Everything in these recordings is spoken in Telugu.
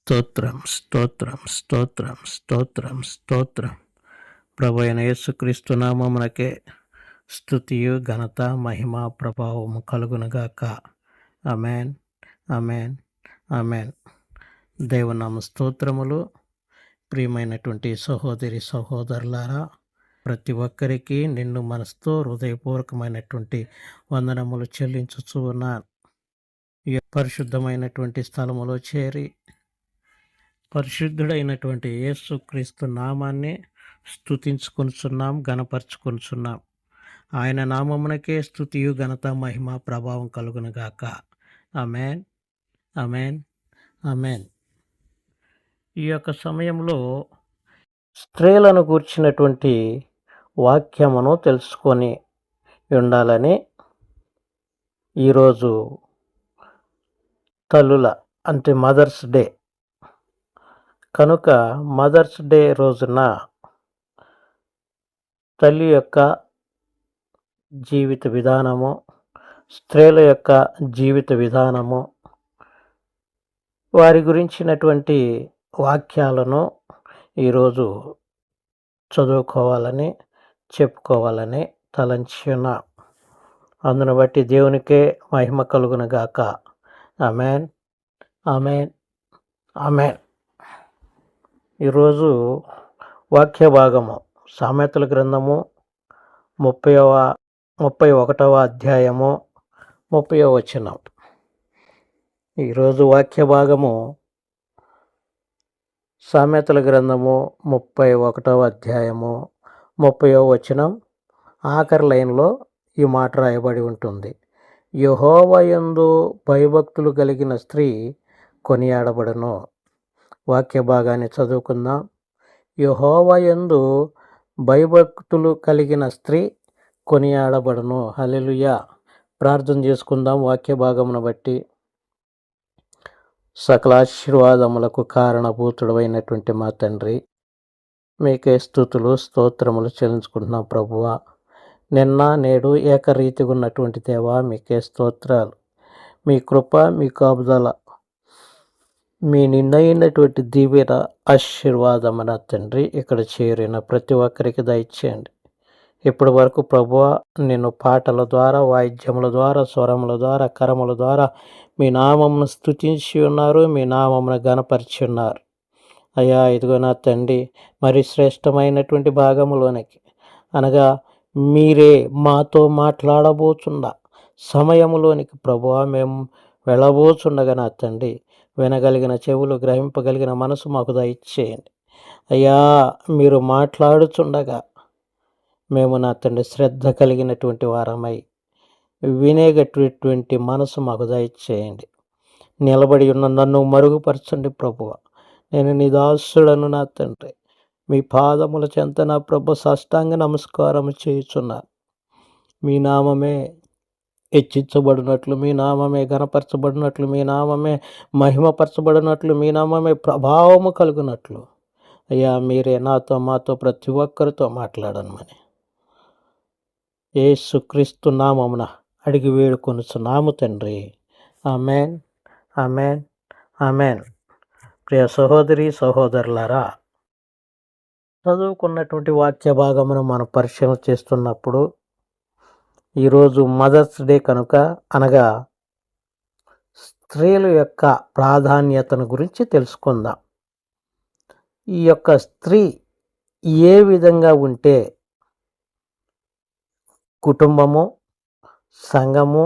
స్తోత్రం స్తోత్రం స్తోత్రం స్తోత్రం స్తోత్రం. ప్రభు అయిన యేసుక్రీస్తు నామమునకే స్తుతియు ఘనత మహిమ ప్రభావము కలుగునుగాక. ఆమేన్ ఆమేన్ ఆమేన్. దేవునామ స్తోత్రములు. ప్రియమైనటువంటి సహోదరి సహోదరులారా, ప్రతి ఒక్కరికి నిన్ను మనసుతో హృదయపూర్వకమైనటువంటి వందనములు చెల్లించుచు ఉన్నాను. ఈ పరిశుద్ధమైనటువంటి స్థలములో చేరి పరిశుద్ధుడైనటువంటి యేసుక్రీస్తు నామాన్ని స్తుతించుకొనుచున్నాం, గణపరుచుకొనుచున్నాం. ఆయన నామమునకే స్తుతియు ఘనత మహిమ ప్రభావం కలుగునుగాక. ఆమేన్ ఆమేన్ ఆమేన్. ఈ యొక్క సమయంలో స్త్రీలను గూర్చినటువంటి వాక్యమును తెలుసుకొని ఉండాలని ఈరోజు తల్లుల అంటే మదర్స్ డే కనుక మదర్స్ డే రోజున తల్లి యొక్క జీవిత విధానము, స్త్రీల యొక్క జీవిత విధానము, వారి గురించినటువంటి వాక్యాలను ఈరోజు చదువుకోవాలని చెప్పుకోవాలని తలంచున్నా. అందును బట్టి దేవునికే మహిమ కలుగునుగాక. ఆమేన్ ఆమేన్ ఆమేన్. ఈరోజు వాక్య భాగము సామెతల గ్రంథము 31వ అధ్యాయము 30వ వచనం. ఈరోజు వాక్య భాగము సామెతల గ్రంథము 31వ అధ్యాయము 30వ వచనం. ఆఖరి లైన్లో ఈ మాట రాయబడి ఉంటుంది: యెహోవా యందు భయభక్తులు కలిగిన స్త్రీ కొనియాడబడును. వాక్య భాగాన్ని చదువుకుందాం. యెహోవా యందు భయభక్తులు కలిగిన స్త్రీ కొనియాడబడును. హల్లెలూయా. ప్రార్థన చేసుకుందాం. వాక్య భాగమును బట్టి సకల ఆశీర్వాదములకు కారణభూతుడైనటువంటి మా తండ్రి, మీకే స్తుతులు స్తోత్రములు చెల్లించుకుంటున్నాం ప్రభువా. నిన్న నేడు ఏకరీతిగా ఉన్నటువంటి దేవా, మీకే స్తోత్రాలు. మీ కృప, మీ కాపుదల, మీ నిన్నైనటువంటి దీవెన ఆశీర్వాదమైన తండ్రి ఇక్కడ చేరిన ప్రతి ఒక్కరికి దయచేయండి. ఇప్పటి వరకు ప్రభువా, నేను పాటల ద్వారా, వాయిద్యముల ద్వారా, స్వరముల ద్వారా, కరముల ద్వారా మీ నామమును స్తుతించి ఉన్నారు, మీ నామమును గణపరిచి ఉన్నారు. అయ్యా, ఇదిగో నా తండ్రి, మరి శ్రేష్టమైనటువంటి భాగములోనికి అనగా మీరే మాతో మాట్లాడబోచున్న సమయములోనికి ప్రభువా మేము వెళ్ళబోచుండగా నా తండ్రి, వినగలిగిన చెవులు, గ్రహింపగలిగిన మనసు మాకు దయచేయండి. అయ్యా, మీరు మాట్లాడుచుండగా మేము నా తండ్రి శ్రద్ధ కలిగినటువంటి వారమై వినేటటువంటి మనసు మాకు దయచేయండి. నిలబడి ఉన్న నన్ను మరుగుపరచండి ప్రభువ. నేను నీ దాసుడను నా తండ్రి, మీ పాదముల చెంత నా ప్రభు సాష్టాంగ నమస్కారం చేయుచున్నాను. మీ నామమే హెచ్చించబడినట్లు, మీ నామమే ఘనపరచబడినట్లు, మీ నామమే మహిమపరచబడినట్లు, మీ నామమే ప్రభావము కలుగునట్లు అయ్యా మీరే నాతో మాతో ప్రతి ఒక్కరితో మాట్లాడనమని యేసుక్రీస్తు నామమున అడిగి వేడుకొనుచున్నాము తండ్రి. ఆమేన్ ఆమేన్ ఆమేన్. ప్రియ సహోదరి సహోదరులారా, చదువుకున్నటువంటి వాక్య భాగమును మనం పరిశీలన చేస్తున్నప్పుడు ఈరోజు మదర్స్ డే కనుక, అనగా స్త్రీల యొక్క ప్రాధాన్యతను గురించి తెలుసుకుందాం. ఈ యొక్క స్త్రీ ఏ విధంగా ఉంటే కుటుంబము, సంఘము,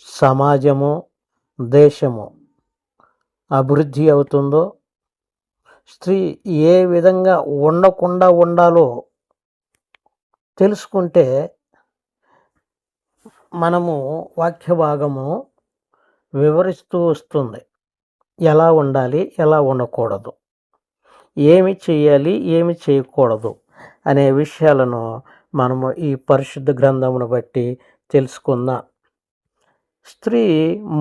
సమాజము, దేశము అభివృద్ధి అవుతుందో, స్త్రీ ఏ విధంగా ఉండకుండా ఉండాలో తెలుసుకుంటే మనము వాక్య భాగము వివరిస్తూ వస్తుంది. ఎలా ఉండాలి, ఎలా ఉండకూడదు, ఏమి చేయాలి, ఏమి చేయకూడదు అనే విషయాలను మనము ఈ పరిశుద్ధ గ్రంథమును బట్టి తెలుసుకుందాం. స్త్రీ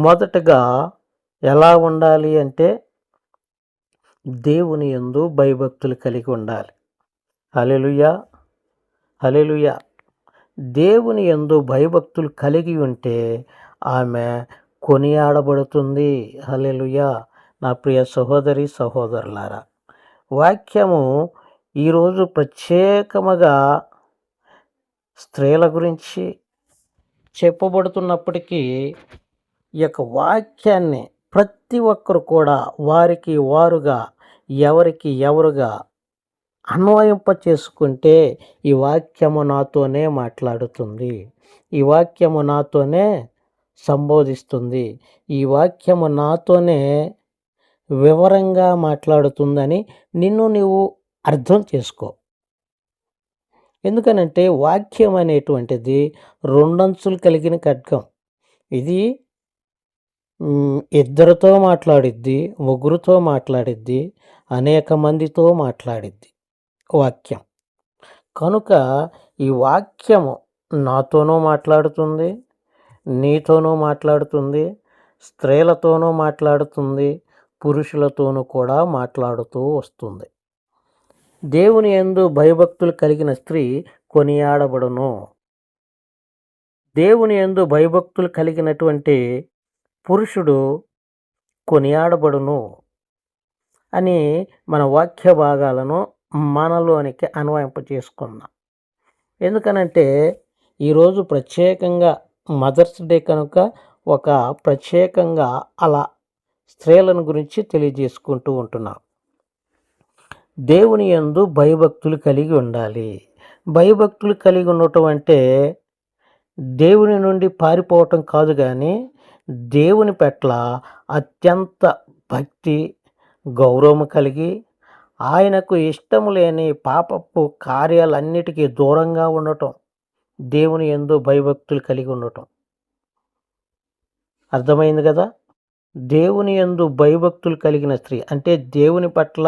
మొదటగా ఎలా ఉండాలి అంటే దేవుని యందు భయభక్తులు కలిగి ఉండాలి. హల్లెలూయా హల్లెలూయా. దేవుని యందు భయభక్తులు కలిగి ఉంటే ఆమె కొనియాడబడుతుంది. హల్లెలూయా. నా ప్రియ సహోదరి సహోదరులారా, వాక్యము ఈరోజు ప్రత్యేకముగా స్త్రీల గురించి చెప్పబడుతున్నప్పటికీ ఈ యొక్క వాక్యాన్ని ప్రతి ఒక్కరు కూడా వారికి వారుగా ఎవరికి ఎవరుగా అన్వయింప చేసుకుంటే ఈ వాక్యము నాతోనే మాట్లాడుతుంది, ఈ వాక్యము నాతోనే సంబోధిస్తుంది, ఈ వాక్యము నాతోనే వివరంగా మాట్లాడుతుందని నిన్ను నీవు అర్థం చేసుకో. ఎందుకనంటే వాక్యం అనేటువంటిది రెండంచులు కలిగిన ఖడ్గం. ఇది ఇద్దరితో మాట్లాడిద్ది, ముగ్గురితో మాట్లాడిద్ది, అనేక మందితో మాట్లాడిద్ది వాక్యం. కనుక ఈ వాక్యము నాతోనూ మాట్లాడుతుంది, నీతోనూ మాట్లాడుతుంది, స్త్రీలతోనూ మాట్లాడుతుంది, పురుషులతోనూ కూడా మాట్లాడుతూ వస్తుంది. దేవుని యందు భయభక్తులు కలిగిన స్త్రీ కొనియాడబడును. దేవుని యందు భయభక్తులు కలిగినటువంటి పురుషుడు కొనియాడబడును అని మన వాక్య భాగాలను మనలోనికి అన్వయింప చేసుకున్నాం. ఎందుకనంటే ఈరోజు ప్రత్యేకంగా మదర్స్ డే కనుక ఒక ప్రత్యేకంగా అలా స్త్రీలను గురించి తెలియజేసుకుంటూ ఉంటున్నాం. దేవుని యందు భయభక్తులు కలిగి ఉండాలి. భయభక్తులు కలిగి ఉండటం అంటే దేవుని నుండి పారిపోవటం కాదు, కానీ దేవుని పట్ల అత్యంత భక్తి గౌరవం కలిగి ఆయనకు ఇష్టం లేని పాపపు కార్యాలన్నిటికీ దూరంగా ఉండటం, దేవుని యందు భయభక్తులు కలిగి ఉండటం. అర్థమైంది కదా? దేవుని యందు భయభక్తులు కలిగిన స్త్రీ అంటే దేవుని పట్ల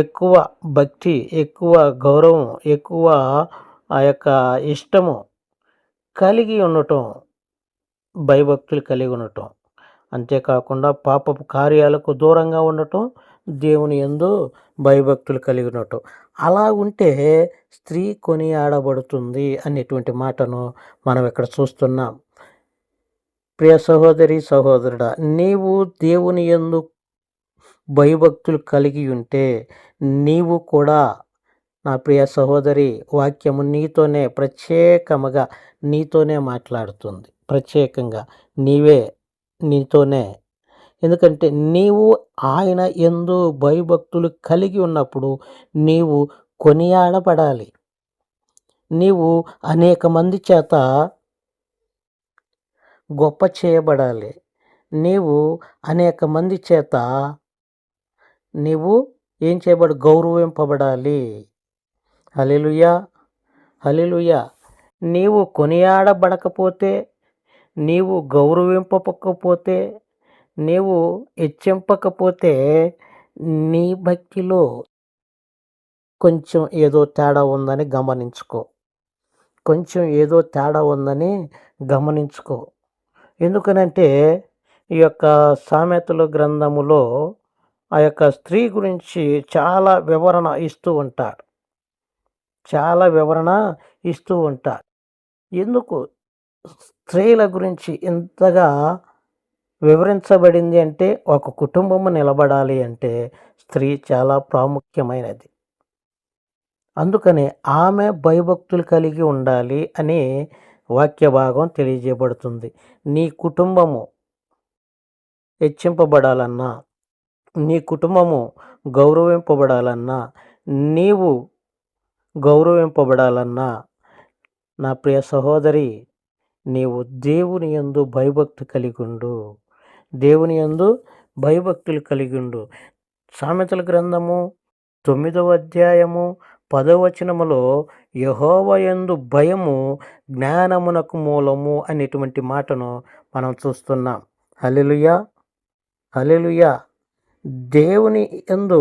ఎక్కువ భక్తి, ఎక్కువ గౌరవం, ఎక్కువ ఆ యొక్క ఇష్టము కలిగి ఉండటం, భయభక్తులు కలిగి ఉండటం. అంతేకాకుండా పాపపు కార్యాలకు దూరంగా ఉండటం, దేవుని యందు భయభక్తులు కలిగి ఉండటం. అలా ఉంటే స్త్రీ కొనియాడబడుతుంది అనేటువంటి మాటను మనం ఇక్కడ చూస్తున్నాం. ప్రియ సహోదరి సహోదరుడా, నీవు దేవుని యందు భయభక్తులు కలిగి ఉంటే నీవు కూడా నా ప్రియ సహోదరి వాక్యము నీతోనే ప్రత్యేకముగా నీతోనే మాట్లాడుతుంది. ప్రత్యేకంగా నీతోనే. ఎందుకంటే నీవు ఆయన యందు భయభక్తులు కలిగి ఉన్నప్పుడు నీవు కొనియాడబడాలి. నీవు అనేక మంది చేత గొప్ప చేయబడాలి. నీవు అనేక మంది చేత నీవు ఏం గౌరవింపబడాలి. హల్లెలూయా, హల్లెలూయా. నీవు కొనియాడబడకపోతే, నీవు గౌరవింపకపోతే, నీవు హెచ్చింపకపోతే నీ భక్తిలో కొంచెం ఏదో తేడా ఉందని గమనించుకో. కొంచెం ఏదో తేడా ఉందని గమనించుకో. ఎందుకనంటే ఈ యొక్క సామెతల గ్రంథములో ఆ యొక్క స్త్రీ గురించి చాలా వివరణ ఇస్తూ ఉంటాడు. ఎందుకు స్త్రీల గురించి ఇంతగా వివరించబడింది అంటే, ఒక కుటుంబము నిలబడాలి అంటే స్త్రీ చాలా ప్రాముఖ్యమైనది. అందుకనే ఆమె భయభక్తులు కలిగి ఉండాలి అని వాక్య భాగం తెలియజేయబడుతుంది. నీ కుటుంబము హెచ్చింపబడాలన్నా, నీ కుటుంబము గౌరవింపబడాలన్నా, నీవు గౌరవింపబడాలన్నా నా ప్రియ సహోదరి, నీవు దేవుని యందు భయభక్తి కలిగి ఉండు. దేవుని యందు భయభక్తులు కలిగి ఉండు. సామెతల గ్రంథము 9వ అధ్యాయము 10వ వచనములో యెహోవా యందు భయము జ్ఞానమునకు మూలము అనేటువంటి మాటను మనం చూస్తున్నాం. హల్లెలూయా, హల్లెలూయా. దేవుని యందు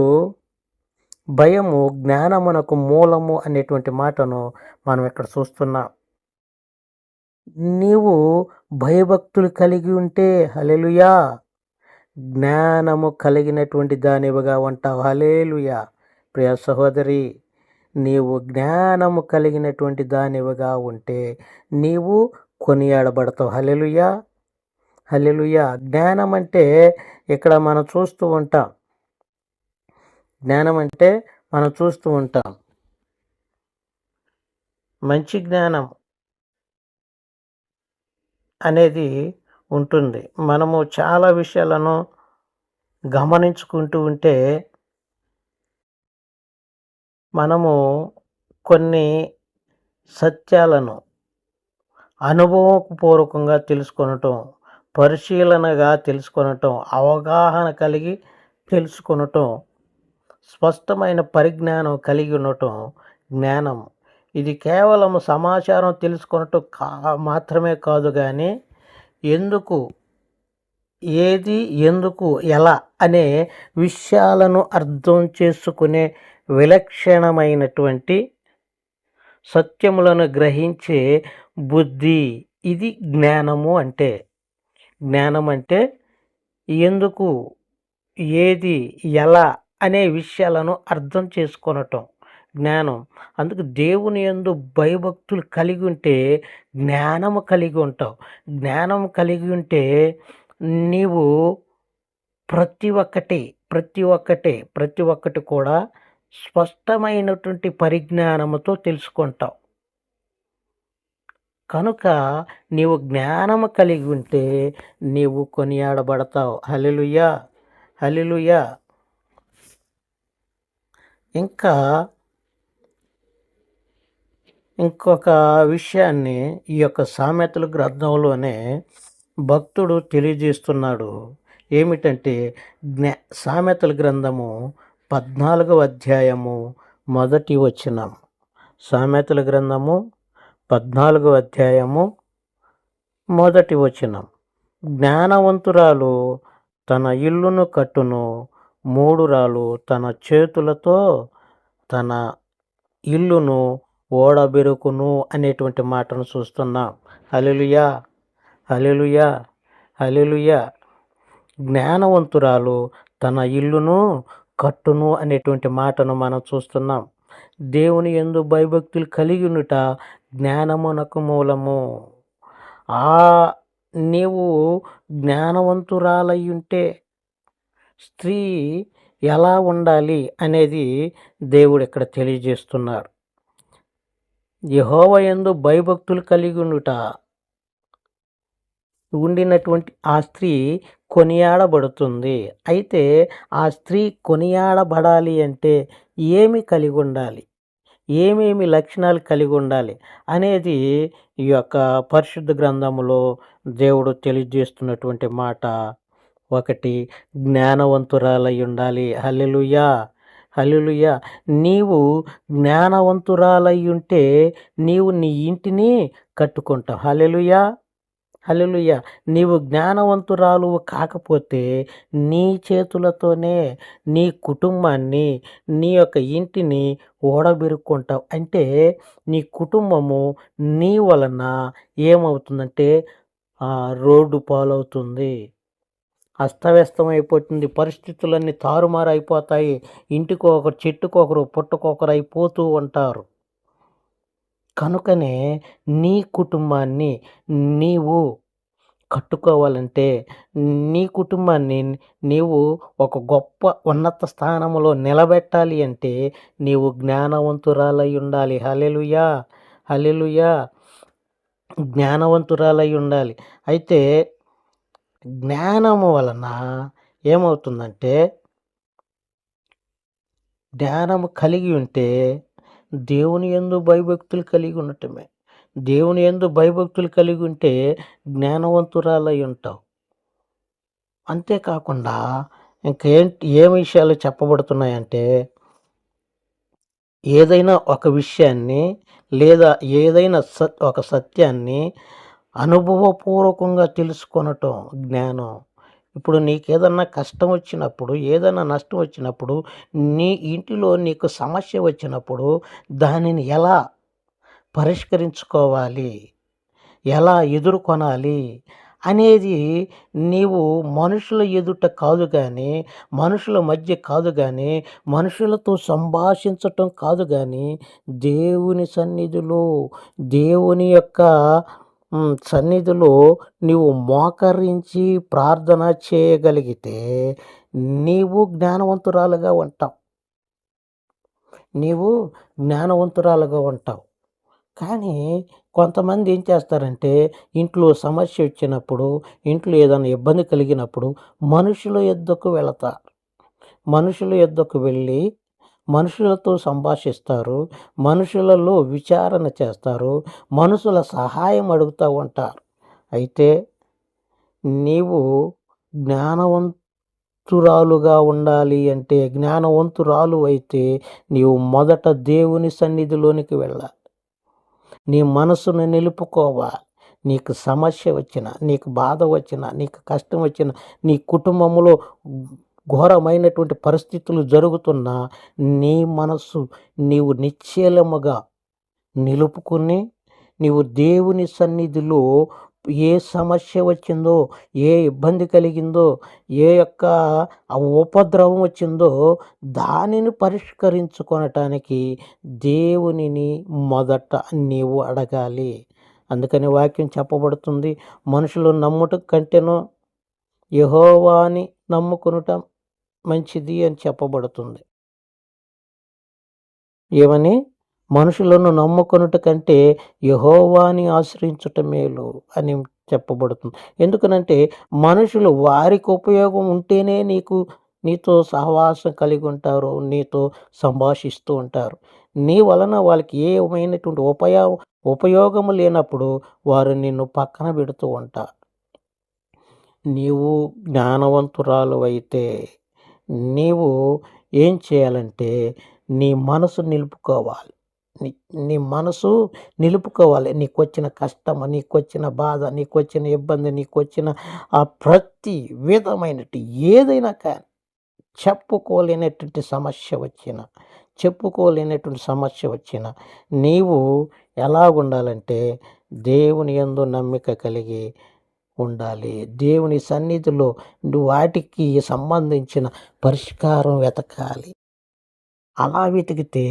భయము జ్ఞానమునకు మూలము అనేటువంటి మాటను మనం ఇక్కడ చూస్తున్నాం. నీవు భయభక్తులు కలిగి ఉంటే హల్లెలూయా జ్ఞానము కలిగినటువంటి దానివిగా ఉంటావు. హల్లెలూయా. ప్రియ సహోదరి, నీవు జ్ఞానము కలిగినటువంటి దానివిగా ఉంటే నీవు కొనియాడబడతావు. హల్లెలూయా, హల్లెలూయా. జ్ఞానం అంటే ఇక్కడ మనం చూస్తూ ఉంటాం. జ్ఞానం అంటే మనం చూస్తూ ఉంటాం. మంచి జ్ఞానం అనేది ఉంటుంది. మనము చాలా విషయాలను గమనించుకుంటూ ఉంటే మనము కొన్ని సత్యాలను అనుభవపూర్వకంగా తెలుసుకొనటం, పరిశీలనగా తెలుసుకొనటం, అవగాహన కలిగి తెలుసుకొనటం, స్పష్టమైన పరిజ్ఞానం కలిగి ఉండటం జ్ఞానం. ఇది కేవలం సమాచారం తెలుసుకొనటం మాత్రమే కాదు కానీ ఎందుకు, ఏది, ఎందుకు, ఎలా అనే విషయాలను అర్థం చేసుకునే విలక్షణమైనటువంటి సత్యములను గ్రహించే బుద్ధి. ఇది జ్ఞానము అంటే. జ్ఞానం అంటే ఎందుకు, ఏది, ఎలా అనే విషయాలను అర్థం చేసుకొనటం జ్ఞానం. అందుకు దేవుని యందు భయభక్తులు కలిగి ఉంటే జ్ఞానము కలిగి ఉంటావు. జ్ఞానం కలిగి ఉంటే నీవు ప్రతి ఒక్కటి కూడా స్పష్టమైనటువంటి పరిజ్ఞానముతో తెలుసుకుంటావు. కనుక నీవు జ్ఞానము కలిగి ఉంటే నీవు కొనియాడబడతావు. హల్లెలూయా, హల్లెలూయా. ఇంకా ఇంకొక విషయాన్ని ఈ యొక్క సామెతల గ్రంథంలోనే భక్తుడు తెలియజేస్తున్నాడు. ఏమిటంటే సామెతల గ్రంథము 14వ అధ్యాయము 1వ వచనం. సామెతల గ్రంథము 14వ అధ్యాయము 1వ వచనం. జ్ఞానవంతురాలు తన ఇల్లును కట్టును, మూఢురాలు తన చేతులతో తన ఇల్లును ఓడబెరుకును అనేటువంటి మాటను చూస్తున్నాం. హల్లెలూయా, హల్లెలూయా, హల్లెలూయా. జ్ఞానవంతురాలు తన ఇల్లును కట్టును అనేటువంటి మాటను మనం చూస్తున్నాం. దేవుని యందు భయభక్తులు కలిగి ఉండుట జ్ఞానమునకు మూలము. నీవు జ్ఞానవంతురాలై ఉంటే స్త్రీ ఎలా ఉండాలి అనేది దేవుడు ఇక్కడ తెలియజేస్తున్నాడు. యెహోవా యందు భయభక్తులు కలిగి ఉండినటువంటి ఆ స్త్రీ కొనియాడబడుతుంది. అయితే ఆ స్త్రీ కొనియాడబడాలి అంటే ఏమి కలిగి ఉండాలి, ఏమేమి లక్షణాలు కలిగి ఉండాలి అనేది ఈ యొక్క పరిశుద్ధ గ్రంథములో దేవుడు తెలియజేస్తున్నటువంటి మాట. ఒకటి, జ్ఞానవంతురాలై ఉండాలి. హల్లెలూయా, హల్లెలూయా. నీవు జ్ఞానవంతురాలై ఉంటే నీవు నీ ఇంటిని కట్టుకుంటావు. హల్లెలూయా, హల్లెలూయా. నీవు జ్ఞానవంతురాలు కాకపోతే నీ చేతులతోనే నీ కుటుంబాన్ని, నీ యొక్క ఇంటిని ఓడబెరుక్కుంటావు. అంటే నీ కుటుంబము నీ వలన ఏమవుతుందంటే రోడ్డు పాలవుతుంది, అస్తవ్యస్తం అయిపోతుంది, పరిస్థితులన్నీ తారుమారు అయిపోతాయి. ఇంటికొకరు, చెట్టుకొకరు, పుట్టకొకరు అయిపోతూ ఉంటారు. కనుకనే నీ కుటుంబాన్ని నీవు కట్టుకోవాలంటే, నీ కుటుంబాన్ని నీవు ఒక గొప్ప ఉన్నత స్థానంలో నిలబెట్టాలి అంటే నీవు జ్ఞానవంతురాలై ఉండాలి. హల్లెలూయా, హల్లెలూయా. జ్ఞానవంతురాలై ఉండాలి. అయితే జ్ఞానము వలన ఏమవుతుందంటే, జ్ఞానము కలిగి ఉంటే దేవుని యందు భయభక్తులు కలిగి ఉండటమే. దేవుని యందు భయభక్తులు కలిగి ఉంటే జ్ఞానవంతురాలై ఉంటావు. అంతేకాకుండా ఏ విషయాలు చెప్పబడుతున్నాయంటే, ఏదైనా ఒక విషయాన్ని లేదా ఏదైనా ఒక సత్యాన్ని అనుభవపూర్వకంగా తెలుసుకొనటం జ్ఞానం. ఇప్పుడు నీకేదన్నా కష్టం వచ్చినప్పుడు, ఏదైనా నష్టం వచ్చినప్పుడు, నీ ఇంటిలో నీకు సమస్య వచ్చినప్పుడు దానిని ఎలా పరిష్కరించుకోవాలి, ఎలా ఎదుర్కొనాలి అనేది నీవు మనుషుల ఎదుట కాదు కానీ, మనుషుల మధ్య కాదు కానీ, మనుషులతో సంభాషించటం కాదు కానీ, దేవుని సన్నిధిలో దేవుని యొక్క సన్నిధిలో నీవు మోకరించి ప్రార్థన చేయగలిగితే నీవు జ్ఞానవంతురాలుగా ఉంటావు. నీవు జ్ఞానవంతురాలుగా ఉంటావు. కానీ కొంతమంది ఏం చేస్తారంటే, ఇంట్లో సమస్య వచ్చినప్పుడు, ఇంట్లో ఏదైనా ఇబ్బంది కలిగినప్పుడు మనుషుల యొద్దకు వెళతారు. మనుషుల యొద్దకు వెళ్ళి మనుషులతో సంభాషిస్తారు. మనుషులలో విచారణ చేస్తారు. మనుషుల సహాయం అడుగుతూ ఉంటారు. అయితే నీవు జ్ఞానవంతురాలుగా ఉండాలి అంటే, జ్ఞానవంతురాలు అయితే నీవు మొదట దేవుని సన్నిధిలోనికి వెళ్ళాలి. నీ మనసును నిలుపుకోవాలి. నీకు సమస్య వచ్చిన, నీకు బాధ వచ్చిన, నీకు కష్టం వచ్చిన, నీ కుటుంబంలో ఘోరమైనటువంటి పరిస్థితులు జరుగుతున్నా నీ మనస్సు నీవు నిశ్చలముగా నిలుపుకుని నీవు దేవుని సన్నిధిలో ఏ సమస్య వచ్చిందో, ఏ ఇబ్బంది కలిగిందో, ఏ యొక్క ఉపద్రవం వచ్చిందో దానిని పరిష్కరించుకొనటానికి దేవునిని మొదట నీవు అడగాలి. అందుకని వాక్యం చెప్పబడుతుంది, మనుషులు నమ్ముట కంటేనో యెహోవాని నమ్ముకొనుట మంచిది అని చెప్పబడుతుంది. ఏమని? మనుషులను నమ్ముకొనుట కంటే యెహోవాని ఆశ్రయించుట మేలు అని చెప్పబడుతుంది. ఎందుకనంటే మనుషులు వారికి ఉపయోగం ఉంటేనే నీతో సహవాసం కలిగి ఉంటారు, నీతో సంభాషిస్తూ ఉంటారు. నీ వలన వాళ్ళకి ఏమైనటువంటి ఉపయోగము లేనప్పుడు వారు నిన్ను పక్కన పెడుతూ ఉంటారు. నీవు జ్ఞానవంతురాలు అయితే నీవు ఏం చేయాలంటే నీ మనసు నిలుపుకోవాలి. నీ మనసు నిలుపుకోవాలి. నీకొచ్చిన కష్టము, నీకొచ్చిన బాధ, నీకొచ్చిన ఇబ్బంది, నీకొచ్చిన ప్రతి విధమైనటి ఏదైనా కానీ చెప్పుకోలేనటువంటి సమస్య వచ్చిన నీవు ఎలాగుండాలంటే దేవుని యందు నమ్మిక కలిగి ఉండాలి. దేవుని సన్నిధిలో వాటికి సంబంధించిన పరిష్కారం వెతకాలి. అలా వెతికితే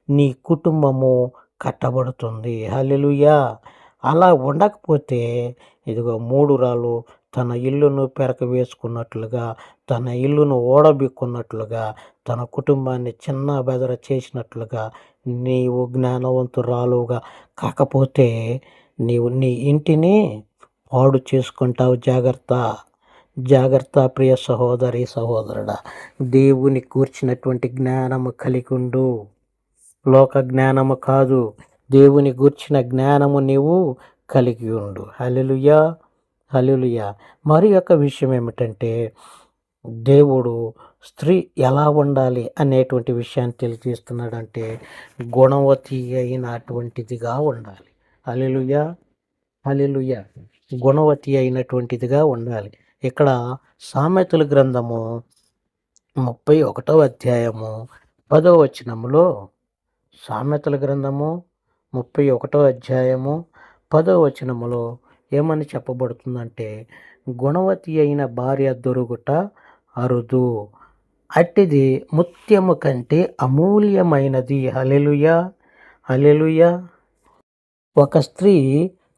నీ కుటుంబము కట్టబడుతుంది. హల్లెలూయా! అలా ఉండకపోతే ఇదిగో మూఢురాలు తన ఇల్లును పెరక వేసుకున్నట్లుగా, తన ఇల్లును ఓడబిక్కున్నట్లుగా, తన కుటుంబాన్ని చిన్న బెదర చేసినట్లుగా నీవు జ్ఞానవంతురాలుగా కాకపోతే నీవు నీ ఇంటిని పాడు చేసుకుంటావు. జాగ్రత్త ప్రియ సహోదరి సహోదరుడా. దేవుని గూర్చినటువంటి జ్ఞానము కలిగి ఉండు. లోక జ్ఞానము కాదు, దేవుని గూర్చిన జ్ఞానము నీవు కలిగి ఉండు. హల్లెలూయా, హల్లెలూయా. మరి యొక్క విషయం ఏమిటంటే, దేవుడు స్త్రీ ఎలా ఉండాలి అనేటువంటి విషయాన్ని తెలియజేస్తున్నాడంటే గుణవతి అయినటువంటిదిగా ఉండాలి. హల్లెలూయా, హల్లెలూయా. గుణవతి అయినటువంటిదిగా ఉండాలి. ఇక్కడ సామెతల గ్రంథము 31వ అధ్యాయము 10వ వచనములో, సామెతల గ్రంథము 31వ అధ్యాయము 10వ వచనములో ఏమని చెప్పబడుతుందంటే, గుణవతి అయిన భార్య దొరుకుట అరుదు, అట్టిది ముత్యము కంటే అమూల్యమైనది. హల్లెలూయా, హల్లెలూయా. ఒక స్త్రీ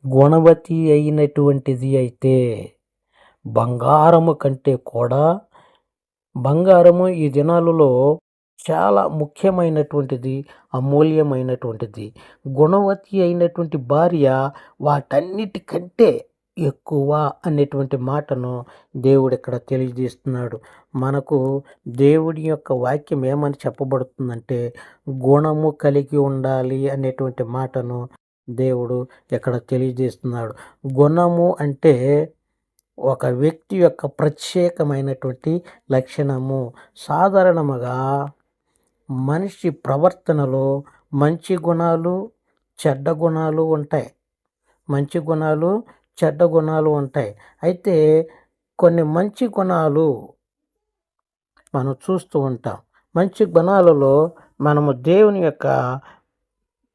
గుణవతి అయినటువంటిది అయితే బంగారము కంటే కూడా, బంగారము ఈ దినాలలో చాలా ముఖ్యమైనటువంటిది, అమూల్యమైనటువంటిది. గుణవతి అయినటువంటి భార్య వాటన్నిటికంటే ఎక్కువ అనేటువంటి మాటను దేవుడు ఇక్కడ తెలియజేస్తున్నాడు. మనకు దేవుడి యొక్క వాక్యం ఏమని చెప్పబడుతుందంటే గుణము కలిగి ఉండాలి అనేటువంటి మాటను దేవుడు ఇక్కడ తెలియజేస్తున్నాడు. గుణము అంటే ఒక వ్యక్తి యొక్క ప్రత్యేకమైనటువంటి లక్షణము. సాధారణముగా మనిషి ప్రవర్తనలో మంచి గుణాలు, చెడ్డ గుణాలు ఉంటాయి. మంచి గుణాలు, చెడ్డ గుణాలు ఉంటాయి. అయితే కొన్ని మంచి గుణాలు మనం చూస్తూ ఉంటాం. మంచి గుణాలలో మనము దేవుని యొక్క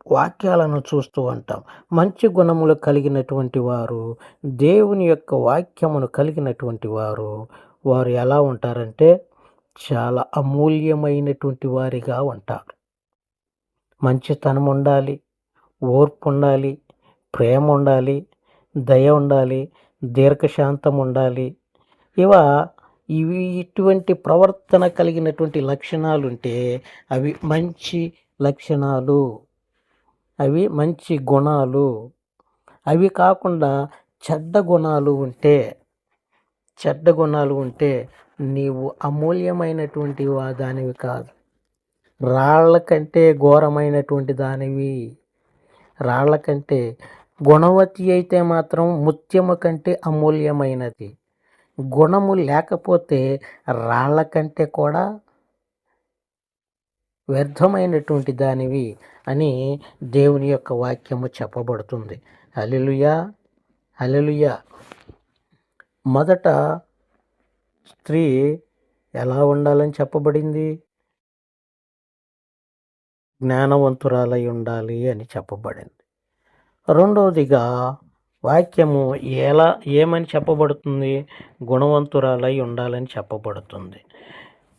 వాక్యాలను చూస్తూ ఉంటాం. మంచి గుణములు కలిగినటువంటి వారు, దేవుని యొక్క వాక్యమును కలిగినటువంటి వారు ఎలా ఉంటారంటే చాలా అమూల్యమైనటువంటి వారిగా ఉంటారు. మంచితనం ఉండాలి, ఓర్పు ఉండాలి, ప్రేమ ఉండాలి, దయ ఉండాలి, దీర్ఘశాంతం ఉండాలి. ఇవా ఇటువంటి ప్రవర్తన కలిగినటువంటి లక్షణాలుంటే అవి మంచి లక్షణాలు. అవి మంచి గుణాలు. అవి కాకుండా చెడ్డ గుణాలు ఉంటే నీవు అమూల్యమైనటువంటి దానివి కాదు. రాళ్ళ కంటే ఘోరమైనటువంటి దానివి. రాళ్ళ కంటే గుణవతి అయితే మాత్రం ముత్యము కంటే అమూల్యమైనది. గుణము లేకపోతే రాళ్ళ కంటే కూడా వ్యర్థమైనటువంటి దానివి అని దేవుని యొక్క వాక్యము చెప్పబడుతుంది. హల్లెలూయా, హల్లెలూయా. మొదట స్త్రీ ఎలా ఉండాలని చెప్పబడింది? జ్ఞానవంతురాలై ఉండాలి అని చెప్పబడింది. రెండవదిగా వాక్యము ఏమని చెప్పబడుతుంది? గుణవంతురాలై ఉండాలని చెప్పబడుతుంది.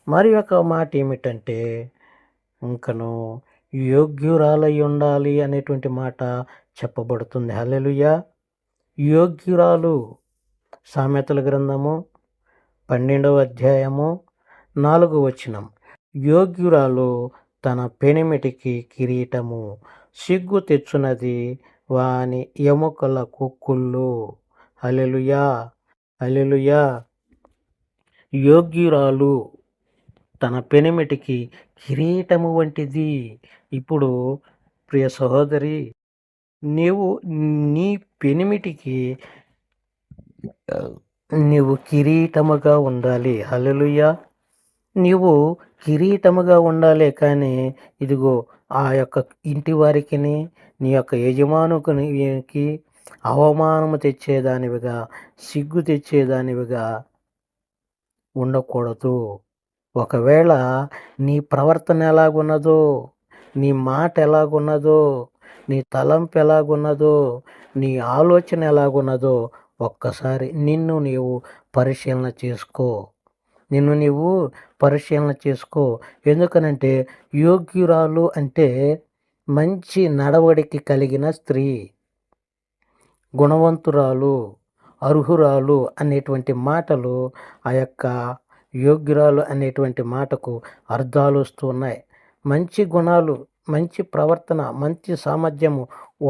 మరి ఒక మాట ఏమిటంటే ఇంకను యోగ్యురాలై ఉండాలి అనేటువంటి మాట చెప్పబడుతుంది. హల్లెలూయా. యోగ్యురాలు, సామెతల గ్రంథము 12వ అధ్యాయము 4వ వచనం. యోగ్యురాలు తన పెనిమిటికి కిరీటము, సిగ్గు తెచ్చునది వాని ఎముకలకు కుళ్ళు. హల్లెలూయా, హల్లెలూయా. యోగ్యురాలు తన పెనిమిటికి కిరీటము వంటిది. ఇప్పుడు ప్రియ సహోదరి, నీవు నీ పెనిమిటికి నీవు కిరీటముగా ఉండాలి. హల్లెలూయా. నీవు కిరీటముగా ఉండాలి. కానీ ఇదిగో ఆ యొక్క ఇంటి వారికి, నీ యొక్క యజమానునికి అవమానము తెచ్చేదానివిగా, సిగ్గు తెచ్చేదానివిగా ఉండకూడదు. ఒకవేళ నీ ప్రవర్తన ఎలాగున్నదో, నీ మాట ఎలాగున్నదో, నీ తలంపు ఎలాగున్నదో, నీ ఆలోచన ఎలాగున్నదో ఒక్కసారి నిన్ను నీవు పరిశీలన చేసుకో. ఎందుకనంటే యోగ్యురాలు అంటే మంచి నడవడికి కలిగిన స్త్రీ, గుణవంతురాలు, అర్హురాలు అనేటువంటి మాటలు ఆ యొక్క యోగ్యురాలు అనేటువంటి మాటకు అర్థాలు వస్తున్నాయి. మంచి గుణాలు, మంచి ప్రవర్తన, మంచి సామర్థ్యము,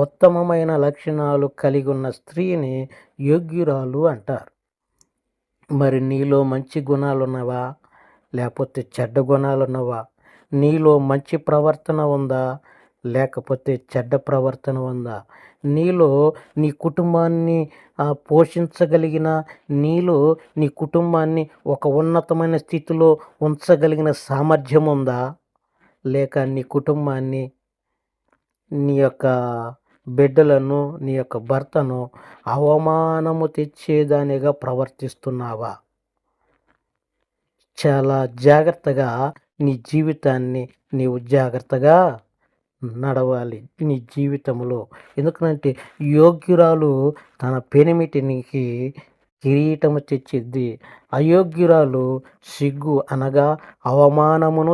ఉత్తమమైన లక్షణాలు కలిగి ఉన్న స్త్రీని యోగ్యురాలు అంటారు. మరి నీలో మంచి గుణాలు ఉన్నవా, లేకపోతే చెడ్డ గుణాలు ఉన్నవా? నీలో మంచి ప్రవర్తన ఉందా, లేకపోతే చెడ్డ ప్రవర్తన ఉందా? నీలో నీ కుటుంబాన్ని పోషించగలిగిన, నీలో నీ కుటుంబాన్ని ఒక ఉన్నతమైన స్థితిలో ఉంచగలిగిన సామర్థ్యం ఉందా? లేక నీ కుటుంబాన్ని, నీ యొక్క బిడ్డలను, నీ యొక్క భర్తను అవమానము తెచ్చేదానిగా ప్రవర్తిస్తున్నావా? చాలా జాగ్రత్తగా నీ జీవితాన్ని నీవు జాగ్రత్తగా నడవాలి నీ జీవితంలో. ఎందుకంటే యోగ్యురాలు తన పెనిమిటినికి కిరీటము తెచ్చిద్ది, అయోగ్యురాలు సిగ్గు అనగా అవమానమును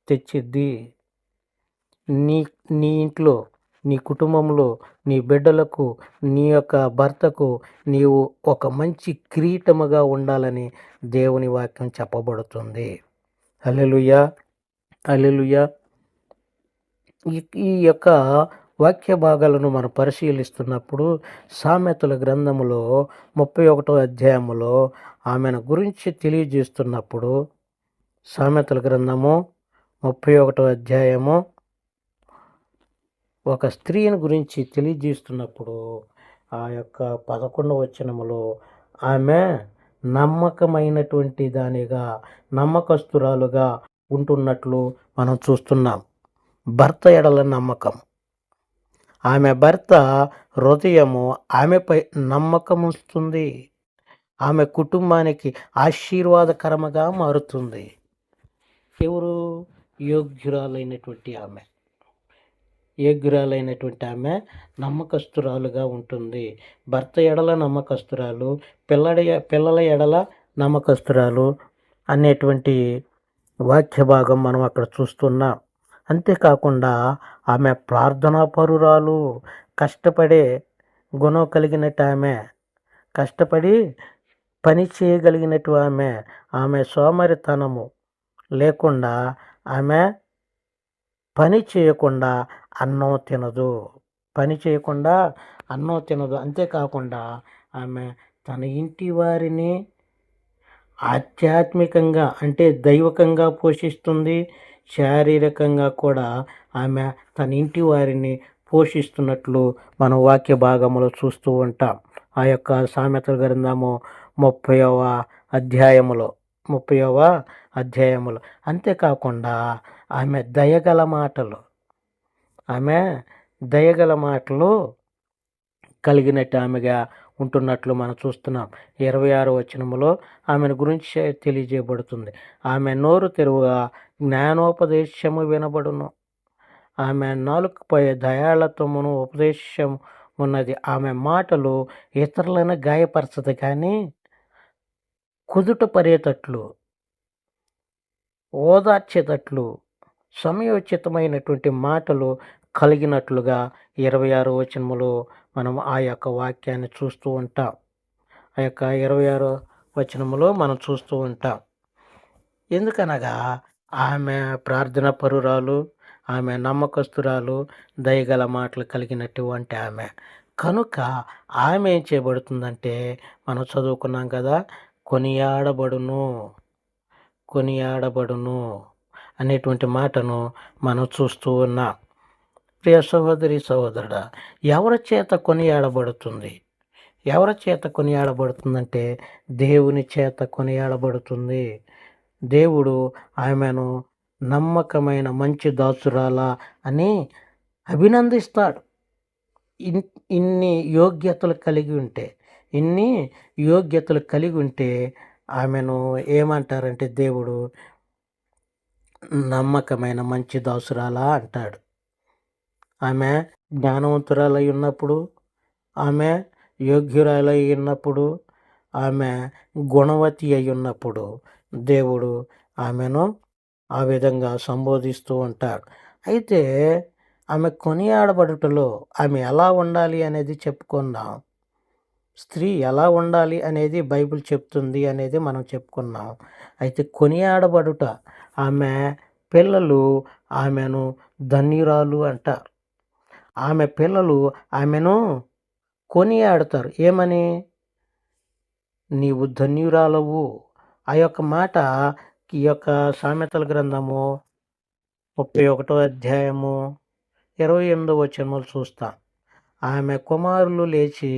తెచ్చిద్ది. నీ ఇంట్లో, నీ కుటుంబంలో, నీ బిడ్డలకు, నీ యొక్క భర్తకు నీవు ఒక మంచి కిరీటముగా ఉండాలని దేవుని వాక్యం చెప్పబడుతుంది. హల్లెలూయా, హల్లెలూయా. ఈ యొక్క వాక్య భాగాలను మనం పరిశీలిస్తున్నప్పుడు సామెతల గ్రంథములో 31వ అధ్యాయములో ఆమెను గురించి తెలియజేస్తున్నప్పుడు, సామెతల గ్రంథము 31వ అధ్యాయము ఒక స్త్రీని గురించి తెలియజేస్తున్నప్పుడు ఆ యొక్క 11వ వచనములో ఆమె నమ్మకమైనటువంటి దానిగా, నమ్మకస్తురాలుగా ఉంటున్నట్లు మనం చూస్తున్నాం. భర్త ఎడల నమ్మకం. ఆమె భర్త హృదయము ఆమెపై నమ్మకం ఉంచుతుంది. ఆమె కుటుంబానికి ఆశీర్వాదకరముగా మారుతుంది. ఎవరు? యోగ్యురాలైనటువంటి ఆమె నమ్మకస్తురాలుగా ఉంటుంది. భర్త ఎడల నమ్మకస్తురాలు, పిల్లల ఎడల నమ్మకస్తురాలు అనేటువంటి వాక్య భాగం మనం అక్కడ చూస్తున్నాం. అంతేకాకుండా ఆమె ప్రార్థనాపరురాలు, కష్టపడే గుణం కలిగినట్టు ఆమె, కష్టపడి పని చేయగలిగినట్టు ఆమె. ఆమె సోమరితనము లేకుండా ఆమె పని చేయకుండా అన్నం తినదు. పని చేయకుండా అన్నం తినదు. అంతేకాకుండా ఆమె తన ఇంటి వారిని ఆధ్యాత్మికంగా అంటే దైవకంగా పోషిస్తుంది. శారీరకంగా కూడా ఆమె తన ఇంటి వారిని పోషిస్తున్నట్లు మనం వాక్య భాగములో చూస్తూ ఉంటాం. ఆ యొక్క సామెతల గ్రంథము 30వ అధ్యాయములో 30వ అధ్యాయములో. అంతేకాకుండా ఆమె దయగల మాటలు కలిగినట్టు ఆమెగా ఉంటున్నట్లు మనం చూస్తున్నాం. 26వ వచనములో ఆమెను గురించి తెలియజేయబడుతుంది. ఆమె నోరు తెరువుగా జ్ఞానోపదేశము వినబడును. ఆమె నాలుకపై దయాళత్వమును ఉపదేశం ఉన్నది. ఆమె మాటలు ఇతరులను గాయపరచదు కానీ కుదుట పడేటట్లు, ఓదార్చేటట్లు, సమయోచితమైనటువంటి మాటలు కలిగినట్లుగా 26వ వచనములో మనం ఆ యొక్క వాక్యాన్ని చూస్తూ ఉంటాం. ఆ యొక్క 26వ వచనములో మనం చూస్తూ ఉంటాం. ఎందుకనగా ఆమె ప్రార్థన పరురాలు, ఆమె నమ్మకస్తురాలు, దయగల మాటలు కలిగినటువంటి ఆమె. కనుక ఆమె ఏం చేయబడుతుందంటే మనం చదువుకున్నాం కదా, కొనియాడబడును అనేటువంటి మాటను మనం చూస్తూ ఉన్నాం. ప్రియ సహోదరి సహోదరుడా, ఎవరి చేత కొనియాడబడుతుంది? ఎవరి చేత కొనియాడబడుతుందంటే దేవుని చేత కొనియాడబడుతుంది. దేవుడు ఆమెను నమ్మకమైన మంచి దాసురాలా అని అభినందిస్తాడు. ఇన్ని యోగ్యతలు కలిగి ఉంటే ఆమెను ఏమంటారంటే దేవుడు నమ్మకమైన మంచి దాసురాలా అంటాడు. ఆమె జ్ఞానవంతురాలై ఉన్నప్పుడు, ఆమె యోగ్యురాలై ఉన్నప్పుడు, ఆమె గుణవతి అయి ఉన్నప్పుడు దేవుడు ఆమెను ఆ విధంగా సంబోధిస్తూ ఉంటాడు. అయితే ఆమె కొనియాడబడుటలో ఆమె ఎలా ఉండాలి అనేది చెప్పుకున్నాం. స్త్రీ ఎలా ఉండాలి అనేది బైబిల్ చెప్తుంది అనేది మనం చెప్పుకున్నాం. అయితే కొనియాడబడుట, ఆమె పిల్లలు ఆమెను ధన్యురాలు అంటారు. ఆమె పిల్లలు ఆమెను కొనియాడతారు. ఏమని? నీవు ధన్యురాలవు. ఆ యొక్క మాట ఈ యొక్క సామెతల గ్రంథము 31వ అధ్యాయము 28వ వచనములు చూస్తాం. ఆమె కుమారులు లేచి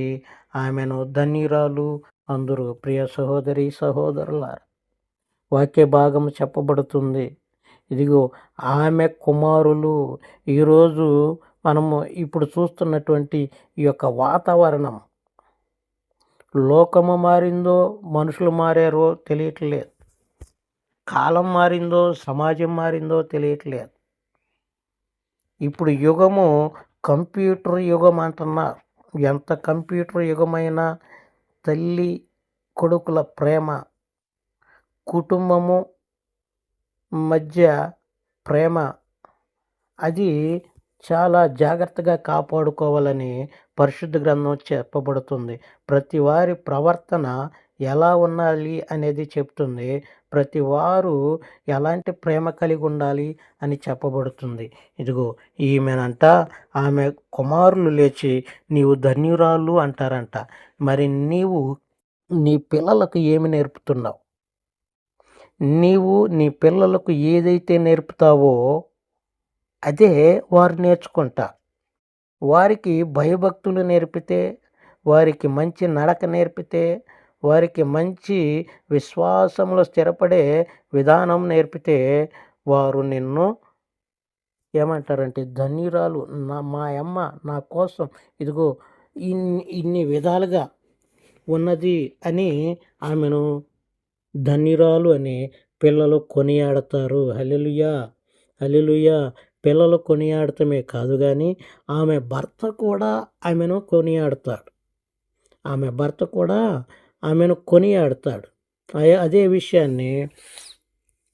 ఆమెను ధన్యురాలు అందరూ. ప్రియ సహోదరి సహోదరులారా, వాక్య భాగం చెప్పబడుతుంది. ఇదిగో ఆమె కుమారులు. ఈరోజు మనము ఇప్పుడు చూస్తున్నటువంటి ఈ యొక్క వాతావరణం, లోకము మారిందో మనుషులు మారారో తెలియట్లేదు, కాలం మారిందో సమాజం మారిందో తెలియట్లేదు. ఇప్పుడు యుగము కంప్యూటర్ యుగం అంటున్నారు. ఎంత కంప్యూటర్ యుగమైనా తల్లి కొడుకుల ప్రేమ, కుటుంబము మధ్య ప్రేమ, అది చాలా జాగ్రత్తగా కాపాడుకోవాలని పరిశుద్ధ గ్రంథం చెప్పబడుతుంది. ప్రతి వారి ప్రవర్తన ఎలా ఉండాలి అనేది చెప్తుంది. ప్రతి వారు ఎలాంటి ప్రేమ కలిగి ఉండాలి అని చెప్పబడుతుంది. ఇదిగో ఈమెనంట, ఆమె కుమారులు లేచి నీవు ధన్యురాలు అంటారంట. మరి నీవు నీ పిల్లలకు ఏమి నేర్పుతున్నావు? నీవు నీ పిల్లలకు ఏదైతే నేర్పుతావో అదే వారు నేర్చుకుంటారు. వారికి భయభక్తులు నేర్పితే, వారికి మంచి నడక నేర్పితే, వారికి మంచి విశ్వాసంలో స్థిరపడే విధానం నేర్పితే వారు నిన్ను ఏమంటారంటే ధన్యురాలు, మా అమ్మ నా కోసం ఇదిగో ఇన్ని విధాలుగా ఉన్నది అని ఆమెను ధన్యురాలు అని పిల్లలు కొనియాడతారు. హల్లెలూయా, హల్లెలూయా. పిల్లలు కొనియాడటమే కాదు కానీ ఆమె భర్త కూడా ఆమెను కొనియాడతాడు. అదే విషయాన్ని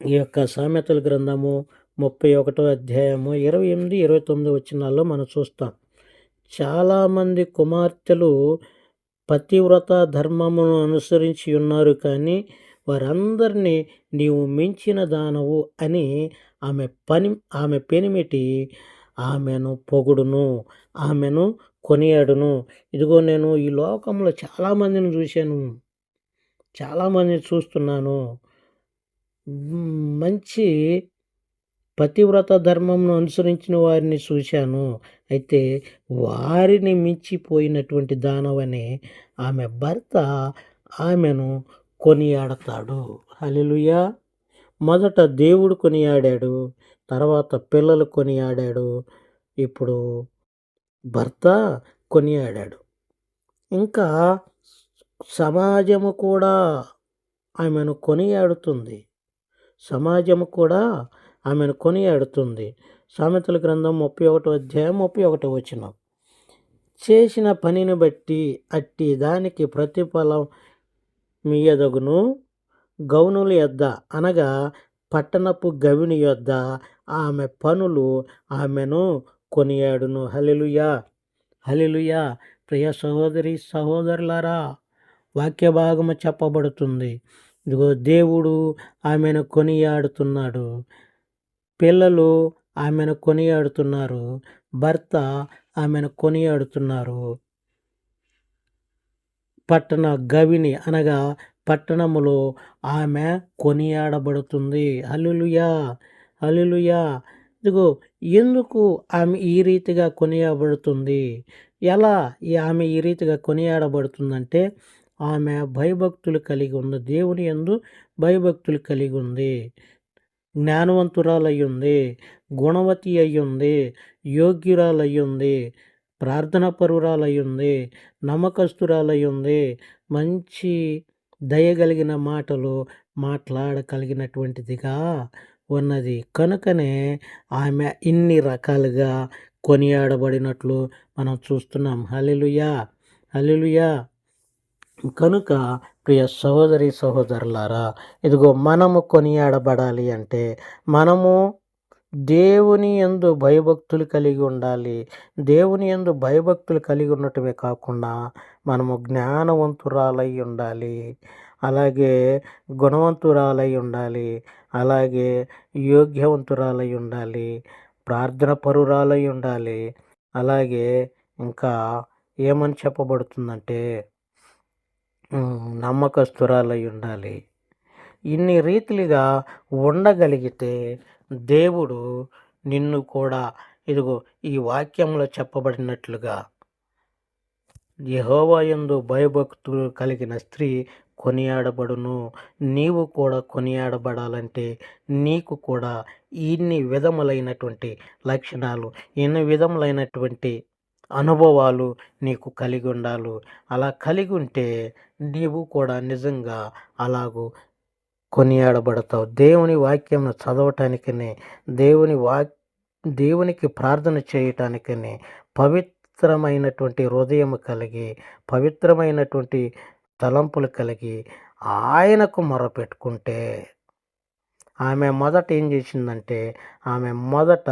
ఈ యొక్క సామెతల గ్రంథము 31వ అధ్యాయము 28, 29 వచనాల్లో మనం చూస్తాం. చాలామంది కుమార్తెలు పతివ్రత ధర్మమును అనుసరించి ఉన్నారు, కానీ వారందరినీ నీవు మించిన దానవు అని ఆమె పెనిమిటి ఆమెను పొగుడును, ఆమెను కొనియాడును. ఇదిగో నేను ఈ లోకంలో చాలామందిని చూశాను, చాలామందిని చూస్తున్నాను. మంచి పతివ్రత ధర్మంను అనుసరించిన వారిని చూశాను. అయితే వారిని మించిపోయినటువంటి దానవని ఆమె భర్త ఆమెను కొనియాడతాడు. హల్లెలూయా! మొదట దేవుడు కొనియాడాడు, తర్వాత పిల్లలు కొనియాడాడు, ఇప్పుడు భర్త కొనియాడాడు. ఇంకా సమాజము కూడా ఆమెను కొనియాడుతుంది. సమాజము కూడా ఆమెను కొనియాడుతుంది. సామెతల గ్రంథం 31వ అధ్యాయం 31వ వచనం. చేసిన పనిని బట్టి అట్టి దానికి ప్రతిఫలం మీయదగును. గౌనుల యొద్ద అనగా పట్టణపు గవిని యొద్ద ఆమె పనులు ఆమెను కొనియాడును. హల్లెలూయా! హల్లెలూయా! ప్రియ సహోదరి సహోదరులారా, వాక్య భాగము చెప్పబడుతుంది. ఇదిగో దేవుడు ఆమెను కొనియాడుతున్నాడు, పిల్లలు ఆమెను కొనియాడుతున్నారు, భర్త ఆమెను కొనియాడుతున్నారు. పట్టణ గవిని అనగా పట్టణములో ఆమె కొనియాడబడుతుంది. హల్లెలూయా! హల్లెలూయా! ఇదిగో ఎందుకు ఆమె ఈ రీతిగా కొనియాడబడుతుంది? ఎలా ఆమె ఈ రీతిగా కొనియాడబడుతుందంటే, ఆమె భయభక్తులు కలిగి ఉంది, దేవుని యందు భయభక్తులు కలిగి ఉంది, జ్ఞానవంతురాలయ్యుంది, గుణవతి అయ్యుంది, యోగ్యురాలయ్యుంది, ప్రార్థన పరురాలయ్యుంది, నమ్మకస్తురాలయ్యుంది, మంచి దయగలిగిన మాటలు మాట్లాడగలిగినటువంటిదిగా ఉన్నది. కనుకనే ఆమె ఇన్ని రకాలుగా కొనియాడబడినట్లు మనం చూస్తున్నాం. హల్లెలూయా! హల్లెలూయా! కనుక ప్రియ సహోదరి సహోదరులారా, ఇదిగో మనము కొనియాడబడాలి అంటే మనము దేవుని యందు భయభక్తులు కలిగి ఉండాలి. దేవుని యందు భయభక్తులు కలిగి ఉండటమే కాకుండా మనము జ్ఞానవంతురాలై ఉండాలి, అలాగే గుణవంతురాలై ఉండాలి, అలాగే యోగ్యవంతురాలై ఉండాలి, ప్రార్థన పరురాలై ఉండాలి, అలాగే ఇంకా ఏమని చెప్పబడుతుందంటే నమ్మకస్తురాలై ఉండాలి. ఇన్ని రీతిలుగా ఉండగలిగితే దేవుడు నిన్ను కూడా ఇదిగో ఈ వాక్యంలో చెప్పబడినట్లుగా యెహోవా యందు భయభక్తులు కలిగిన స్త్రీ కొనియాడబడును. నీవు కూడా కొనియాడబడాలంటే నీకు కూడా ఇన్ని విధములైనటువంటి లక్షణాలు, ఎన్ని విధములైనటువంటి అనుభవాలు నీకు కలిగి ఉండాలి. అలా కలిగి ఉంటే నీవు కూడా నిజంగా అలాగూ కొనియాడబడతావు. దేవుని వాక్యంను చదవటానికనే, దేవునికి ప్రార్థన చేయటానికనే పవిత్రమైనటువంటి హృదయం కలిగి, పవిత్రమైనటువంటి తలంపులు కలిగి ఆయనకు మొరపెట్టుకుంటే, ఆమె మొదట ఏం చేసిందంటే, ఆమె మొదట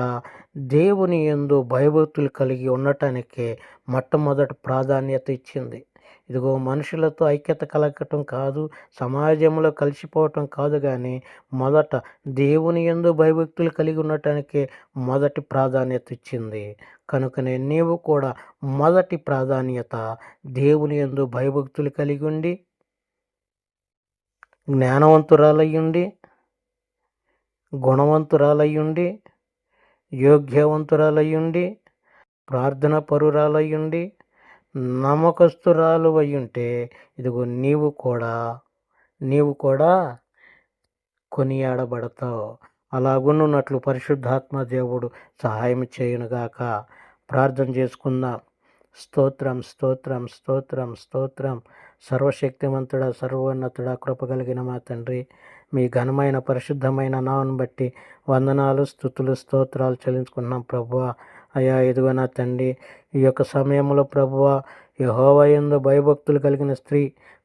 దేవుని యందు భయభక్తులు కలిగి ఉండటానికే మొట్టమొదటి ప్రాధాన్యత ఇచ్చింది. ఇదిగో మనుషులతో ఐక్యత కలగటం కాదు, సమాజంలో కలిసిపోవటం కాదు, కానీ మొదట దేవుని యందు భయభక్తులు కలిగి ఉండటానికే మొదటి ప్రాధాన్యత ఇచ్చింది. కనుకనే నీవు కూడా మొదటి ప్రాధాన్యత దేవుని యందు భయభక్తులు కలిగి ఉండి, జ్ఞానవంతురాలయ్యుండి, గుణవంతురాలయ్యుండి, యోగ్యవంతురాలయ్యుండి, ప్రార్థన పరురాలయ్యుండి, నమ్మకస్తురాలు అయ్యుంటే ఇదిగో నీవు కూడా కొనియాడబడతావు. అలాగున్నట్లు పరిశుద్ధాత్మ దేవుడు సహాయం చేయునుగాక. ప్రార్థన చేసుకుందాం. స్తోత్రం, స్తోత్రం, స్తోత్రం, స్తోత్రం. సర్వశక్తిమంతుడా, సర్వోన్నతుడా, కృపగలిగిన మా తండ్రి, మీ ఘనమైన పరిశుద్ధమైన నామను బట్టి వందనాలు, స్తుతులు, స్తోత్రాలు చెల్లించుకుంటున్నాం ప్రభువా. అయ్యా, ఇదిగో నా తండ్రి, ఈ యొక్క సమయంలో ప్రభువా యెహోవా యందు భయభక్తులు కలిగిన స్త్రీ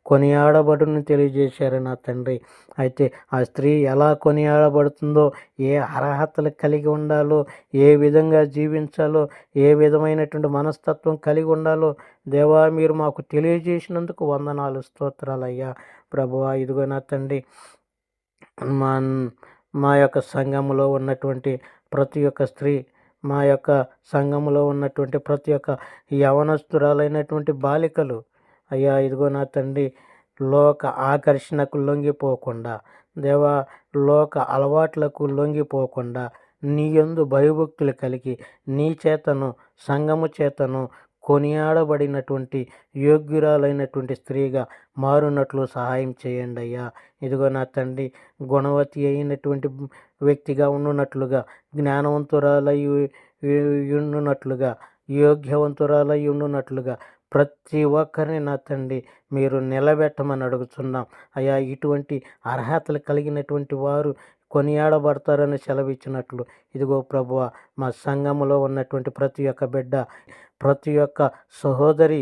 కొనియాడబడును తెలియజేశారు నా తండ్రి. అయితే ఆ స్త్రీ ఎలా కొనియాడబడుతుందో, ఏ అర్హతలు కలిగి ఉండాలో, ఏ విధంగా జీవించాలో, ఏ విధమైనటువంటి మనస్తత్వం కలిగి ఉండాలో దేవా మీరు మాకు తెలియజేసినందుకు వందనాలు, స్తోత్రాలయ్యా. ప్రభువా ఇదిగో నా తండ్రి, మా మా యొక్క సంఘములో ఉన్నటువంటి ప్రతి ఒక్క స్త్రీ, మా యొక్క సంఘములో ఉన్నటువంటి ప్రతి ఒక్క యవనస్తురాలైనటువంటి బాలికలు అయ్యా ఇదిగో నా తండ్రి, లోక ఆకర్షణకు లొంగిపోకుండా దేవా, లోక అలవాట్లకు లొంగిపోకుండా నీ యందు భయభక్తులు కలిగి నీ చేతను సంఘము చేతను కొనియాడబడినటువంటి యోగ్యురాలైనటువంటి స్త్రీగా మారునట్లు సహాయం చేయండి అయ్యా. ఇదిగో నా తండ్రి, గుణవతి అయినటువంటి వ్యక్తిగా ఉండునట్లుగా, జ్ఞానవంతురాలై ఉండునట్లుగా, యోగ్యవంతురాలై ఉండునట్లుగా ప్రతి ఒక్కరిని నా తండ్రి మీరు నిలబెట్టమని అడుగుతున్నాం అయ్యా. ఇటువంటి అర్హతలు కలిగినటువంటి వారు కొనియాడబడతారని సెలవిచ్చినట్లు ఇదిగో ప్రభువా, మా సంఘములో ఉన్నటువంటి ప్రతి ఒక్క బిడ్డ, ప్రతి ఒక్క సహోదరి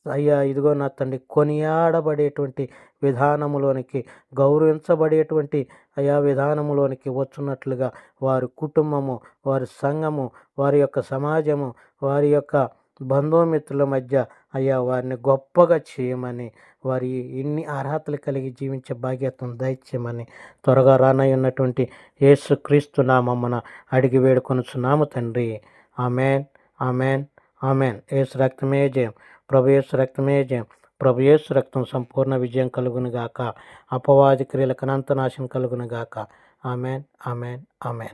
అయ్యా ఇదిగో నా తండ్రి కొనియాడబడేటువంటి విధానములోనికి, గౌరవించబడేటువంటి అయా విధానములోనికి వచ్చున్నట్లుగా వారి కుటుంబము, వారి సంఘము, వారి యొక్క సమాజము, వారి యొక్క బంధుమిత్రుల మధ్య అయ్యా వారిని గొప్పగా చేయమని, వారి ఇన్ని అర్హతలు కలిగి జీవించే భాగ్యతను దయచేయమని త్వరగా రానయ్యున్నటువంటి యేసుక్రీస్తు నామమున అడిగి వేడుకొనుచున్నాము తండ్రి. Amen, amen, amen. యేసు రక్తమే జయం, ప్రభు యేసు రక్తమే జయం. ప్రభు యేసు రక్తం సంపూర్ణ విజయం కలుగును గాక, అపవాది క్రియలకు అనంత నాశనం కలుగును గాక. Amen, amen, amen.